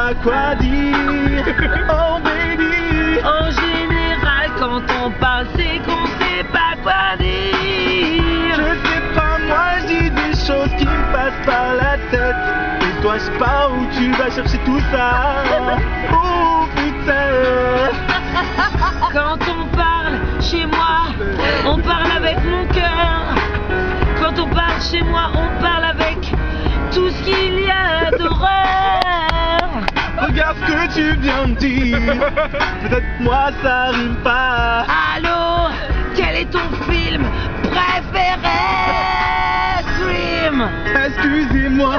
pas quoi dire. Oh baby. En général, quand on parle, c'est qu'on sait pas quoi dire. Je sais pas, moi je dis des choses qui me passent par la tête. Et toi, je sais pas où tu vas chercher tout ça. Oh putain. Quand on parle chez moi, on parle avec mon cœur. Quand on parle chez moi, on parle avec tout ce qu'il y a d'horreur. Regarde ce que tu viens de dire. Peut-être moi ça rime pas. Allô, quel est ton film préféré? Stream. Excusez-moi,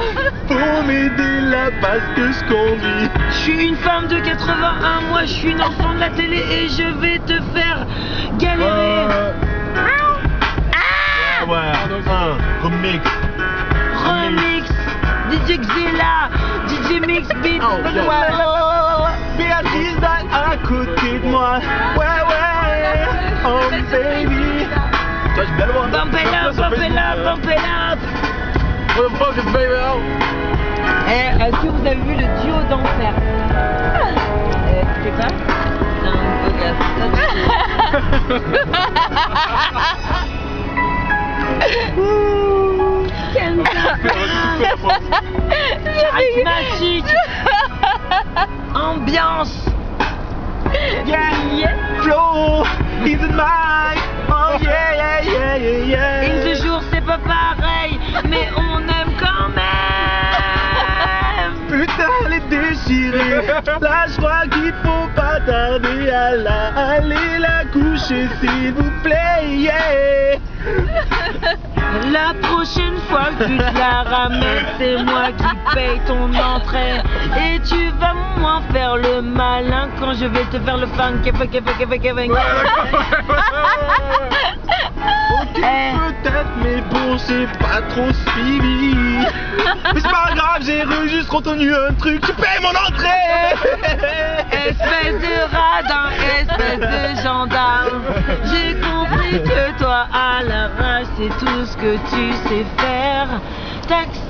faut m'aider là parce que je conduis. Je suis une femme de 81, moi je suis une enfant de la télé et je vais te faire galérer. Ouais, remix. Remix, DJ Xela, DJ Mix Beat. Béatrice à côté de moi. Ouais, ouais. Oh baby. Toi, je suis bien loin. Bump it up, bump it up, bump it up. What the fuck is baby out? Est-ce que vous avez vu le duo d'enfer? C'est quoi? Non, regarde. Charismatique. Ambiance. Yeah, flow is in mine. Oh yeah, yeah, yeah, yeah, yeah. Et ce jour c'est pas pareil, mais on aime quand même. Putain, les déchirés. Là, je crois qu'il faut pas tarder à aller la coucher, s'il vous plaît, yeah. La prochaine fois que tu te la ramènes, c'est moi qui paye ton entrée. Et tu vas moins faire le malin quand je vais te faire le funk. Ok, peut-être, mais bon, j'ai pas trop suivi. Mais c'est pas grave, j'ai juste retenu un truc. Tu payes mon entrée. Espèce de radin, espèce de gendarme. J'ai compris que toi à la rage c'est tout ce que tu sais faire. Taxi.